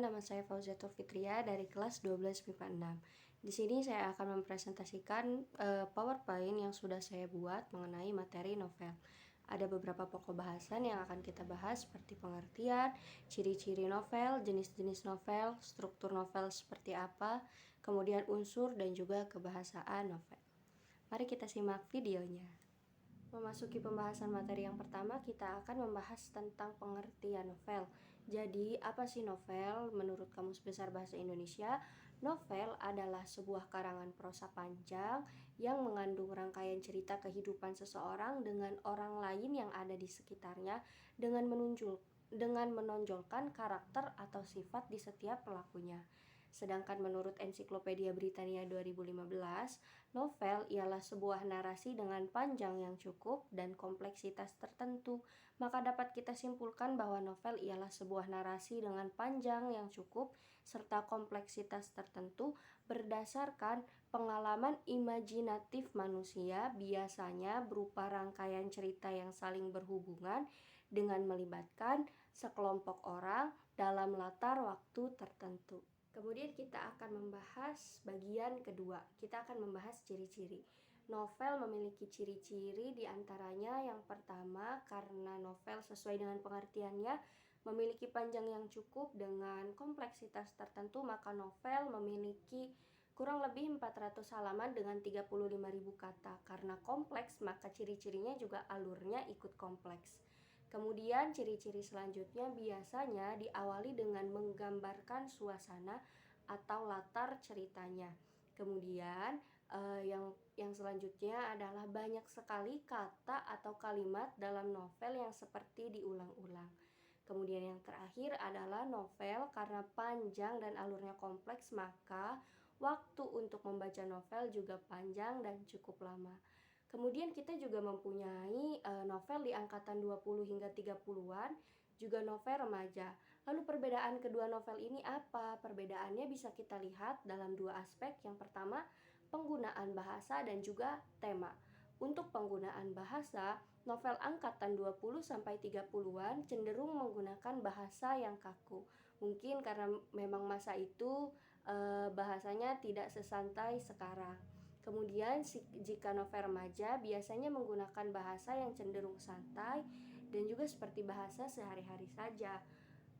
nama saya Fauziatul Fitria dari kelas 12 MIPA 6. Di sini saya akan mempresentasikan PowerPoint yang sudah saya buat mengenai materi novel. Ada beberapa pokok bahasan yang akan kita bahas seperti pengertian, ciri-ciri novel, jenis-jenis novel, struktur novel seperti apa, kemudian unsur dan juga kebahasaan novel. Mari kita simak videonya. Memasuki pembahasan materi yang pertama, kita akan membahas tentang pengertian novel. Jadi, apa sih novel? Menurut Kamus Besar Bahasa Indonesia, novel adalah sebuah karangan prosa panjang yang mengandung rangkaian cerita kehidupan seseorang dengan orang lain yang ada di sekitarnya dengan menonjolkan karakter atau sifat di setiap pelakunya. Sedangkan menurut Ensiklopedia Britania 2015, novel ialah sebuah narasi dengan panjang yang cukup dan kompleksitas tertentu. Maka dapat kita simpulkan bahwa novel ialah sebuah narasi dengan panjang yang cukup serta kompleksitas tertentu berdasarkan pengalaman imajinatif manusia, biasanya berupa rangkaian cerita yang saling berhubungan dengan melibatkan sekelompok orang dalam latar waktu tertentu. Kemudian kita akan membahas bagian kedua. Kita akan membahas ciri-ciri. Novel memiliki ciri-ciri diantaranya yang pertama, karena novel sesuai dengan pengertiannya memiliki panjang yang cukup dengan kompleksitas tertentu, maka novel memiliki kurang lebih 400 halaman dengan 35.000 kata. Karena kompleks, maka ciri-cirinya juga alurnya ikut kompleks. Kemudian ciri-ciri selanjutnya biasanya diawali dengan menggambarkan suasana atau latar ceritanya. Kemudian yang selanjutnya adalah banyak sekali kata atau kalimat dalam novel yang seperti diulang-ulang. Kemudian yang terakhir adalah novel karena panjang dan alurnya kompleks, maka waktu untuk membaca novel juga panjang dan cukup lama. Kemudian kita juga mempunyai novel di angkatan 20 hingga 30-an, juga novel remaja. Lalu perbedaan kedua novel ini apa? Perbedaannya bisa kita lihat dalam dua aspek. Yang pertama, penggunaan bahasa dan juga tema. Untuk penggunaan bahasa, novel angkatan 20 sampai 30-an cenderung menggunakan bahasa yang kaku. Mungkin karena memang masa itu bahasanya tidak sesantai sekarang. Kemudian jika novel remaja biasanya menggunakan bahasa yang cenderung santai dan juga seperti bahasa sehari-hari saja.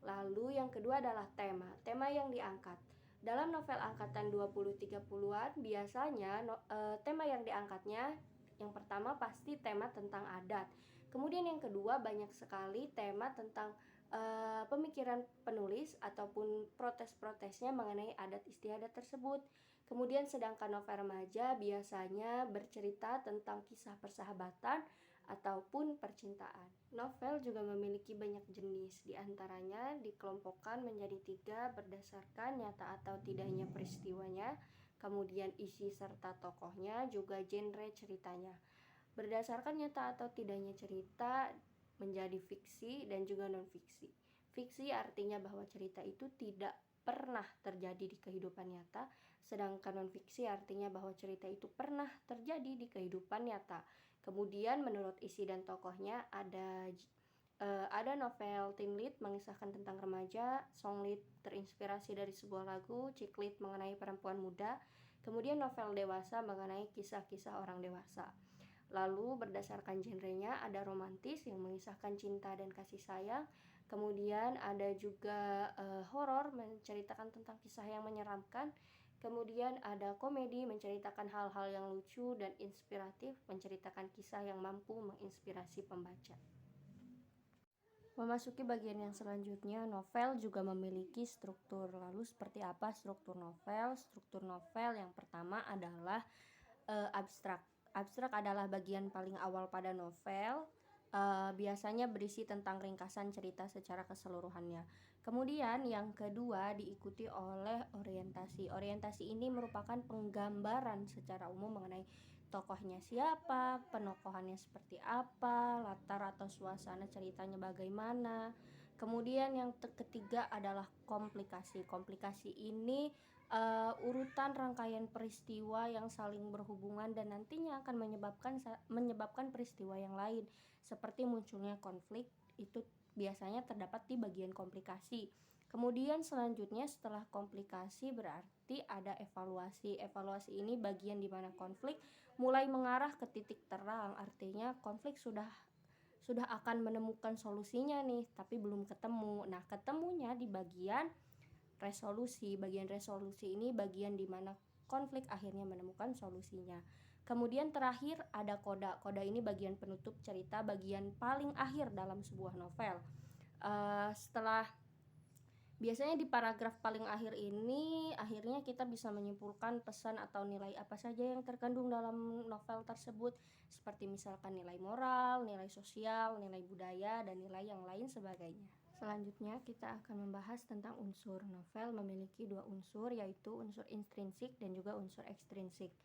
Lalu yang kedua adalah tema yang diangkat. Dalam novel angkatan 20-30-an biasanya tema yang diangkatnya yang pertama pasti tema tentang adat. Kemudian yang kedua banyak sekali tema tentang pemikiran penulis ataupun protes-protesnya mengenai adat istiadat tersebut. Kemudian sedangkan novel remaja biasanya bercerita tentang kisah persahabatan ataupun percintaan. Novel juga memiliki banyak jenis, diantaranya dikelompokkan menjadi 3 berdasarkan nyata atau tidaknya peristiwanya, kemudian isi serta tokohnya, juga genre ceritanya. Berdasarkan nyata atau tidaknya cerita menjadi fiksi dan juga non-fiksi. Fiksi artinya bahwa cerita itu tidak pernah terjadi di kehidupan nyata, sedangkan non-fiksi artinya bahwa cerita itu pernah terjadi di kehidupan nyata. Kemudian menurut isi dan tokohnya ada novel teen lead mengisahkan tentang remaja, song lead terinspirasi dari sebuah lagu, chick lead mengenai perempuan muda, kemudian novel dewasa mengenai kisah-kisah orang dewasa. Lalu berdasarkan genrenya ada romantis yang mengisahkan cinta dan kasih sayang. Kemudian ada juga horor menceritakan tentang kisah yang menyeramkan. Kemudian ada komedi menceritakan hal-hal yang lucu dan inspiratif, menceritakan kisah yang mampu menginspirasi pembaca. Memasuki bagian yang selanjutnya, novel juga memiliki struktur. Lalu seperti apa struktur novel? Struktur novel yang pertama adalah abstrak. Abstrak adalah bagian paling awal pada novel. Biasanya berisi tentang ringkasan cerita secara keseluruhannya. Kemudian yang kedua diikuti oleh orientasi. Orientasi ini merupakan penggambaran secara umum mengenai tokohnya siapa, penokohannya seperti apa, latar atau suasana ceritanya bagaimana. Kemudian yang ketiga adalah komplikasi. Komplikasi ini urutan rangkaian peristiwa yang saling berhubungan dan nantinya akan menyebabkan peristiwa yang lain, seperti munculnya konflik. Itu biasanya terdapat di bagian komplikasi. Kemudian selanjutnya setelah komplikasi berarti ada evaluasi. Evaluasi ini bagian di mana konflik mulai mengarah ke titik terang, artinya konflik sudah akan menemukan solusinya nih, tapi belum ketemu. Nah, ketemunya di bagian resolusi. Bagian resolusi ini bagian di mana konflik akhirnya menemukan solusinya. Kemudian terakhir ada koda. Koda ini bagian penutup cerita, bagian paling akhir dalam sebuah novel. Setelah Biasanya di paragraf paling akhir ini akhirnya kita bisa menyimpulkan pesan atau nilai apa saja yang terkandung dalam novel tersebut, seperti misalkan nilai moral, nilai sosial, nilai budaya, dan nilai yang lain sebagainya. Selanjutnya kita akan membahas tentang unsur. Novel memiliki dua unsur, yaitu unsur intrinsik dan juga unsur ekstrinsik.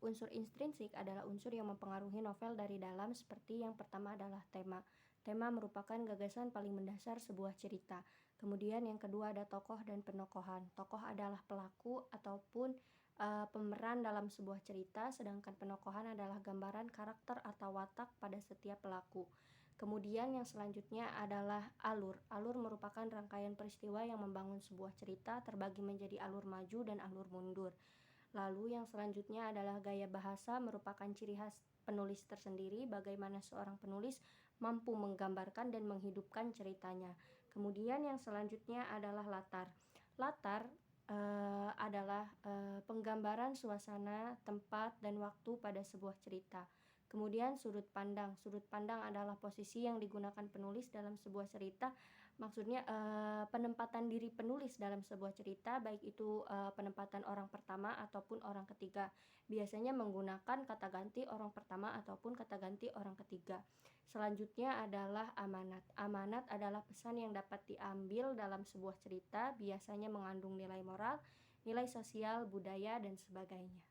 Unsur intrinsik adalah unsur yang mempengaruhi novel dari dalam, seperti yang pertama adalah tema. Tema merupakan gagasan paling mendasar sebuah cerita. Kemudian yang kedua ada tokoh dan penokohan. Tokoh adalah pelaku ataupun pemeran dalam sebuah cerita, sedangkan penokohan adalah gambaran karakter atau watak pada setiap pelaku. Kemudian yang selanjutnya adalah alur. Alur merupakan rangkaian peristiwa yang membangun sebuah cerita terbagi menjadi alur maju dan alur mundur. Lalu yang selanjutnya adalah gaya bahasa, merupakan ciri khas penulis tersendiri, bagaimana seorang penulis mampu menggambarkan dan menghidupkan ceritanya. Kemudian yang selanjutnya adalah latar. Latar adalah penggambaran suasana, tempat, dan waktu pada sebuah cerita. Kemudian sudut pandang. Sudut pandang adalah posisi yang digunakan penulis dalam sebuah cerita. Maksudnya penempatan diri penulis dalam sebuah cerita, baik itu penempatan orang pertama ataupun orang ketiga. Biasanya menggunakan kata ganti orang pertama ataupun kata ganti orang ketiga. Selanjutnya adalah amanat. Amanat adalah pesan yang dapat diambil dalam sebuah cerita, biasanya mengandung nilai moral, nilai sosial, budaya, dan sebagainya.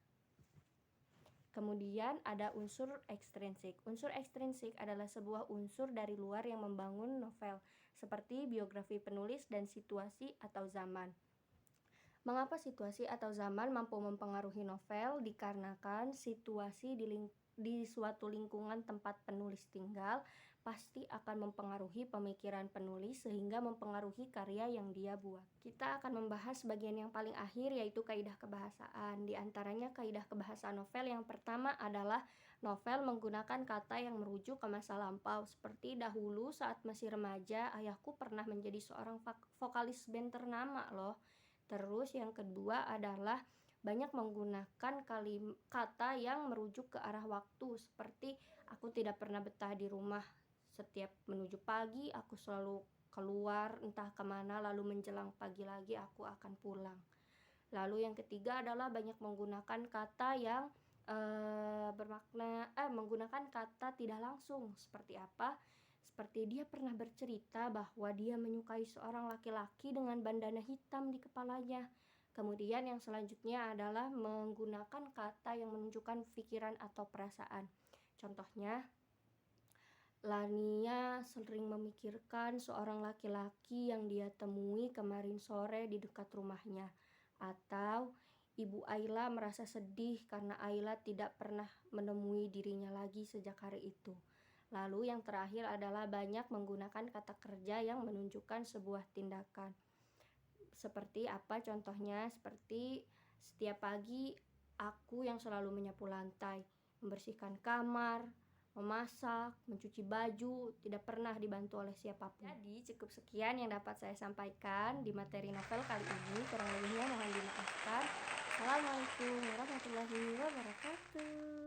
Kemudian ada unsur ekstrinsik. Unsur ekstrinsik adalah sebuah unsur dari luar yang membangun novel, seperti biografi penulis dan situasi atau zaman. Mengapa situasi atau zaman mampu mempengaruhi novel? Dikarenakan situasi di suatu lingkungan tempat penulis tinggal pasti akan mempengaruhi pemikiran penulis sehingga mempengaruhi karya yang dia buat. Kita akan membahas bagian yang paling akhir, yaitu kaidah kebahasaan. Di antaranya kaidah kebahasaan novel yang pertama adalah novel menggunakan kata yang merujuk ke masa lampau. Seperti dahulu saat masih remaja, ayahku pernah menjadi seorang vokalis band ternama loh. Terus yang kedua adalah banyak menggunakan kata yang merujuk ke arah waktu, seperti aku tidak pernah betah di rumah. Setiap menuju pagi aku selalu keluar entah kemana, lalu menjelang pagi lagi aku akan pulang. Lalu yang ketiga adalah banyak menggunakan kata yang menggunakan kata tidak langsung. Seperti apa? Seperti dia pernah bercerita bahwa dia menyukai seorang laki-laki dengan bandana hitam di kepalanya. Kemudian yang selanjutnya adalah menggunakan kata yang menunjukkan pikiran atau perasaan. Contohnya, Lania sering memikirkan seorang laki-laki yang dia temui kemarin sore di dekat rumahnya. Atau Ibu Ayla merasa sedih karena Ayla tidak pernah menemui dirinya lagi sejak hari itu. Lalu yang terakhir adalah banyak menggunakan kata kerja yang menunjukkan sebuah tindakan. Seperti apa contohnya? Seperti setiap pagi aku yang selalu menyapu lantai, membersihkan kamar, memasak, mencuci baju, tidak pernah dibantu oleh siapapun. Jadi cukup sekian yang dapat saya sampaikan di materi novel kali ini. Kurang lebihnya mohon dimaafkan. Assalamualaikum warahmatullahi wabarakatuh.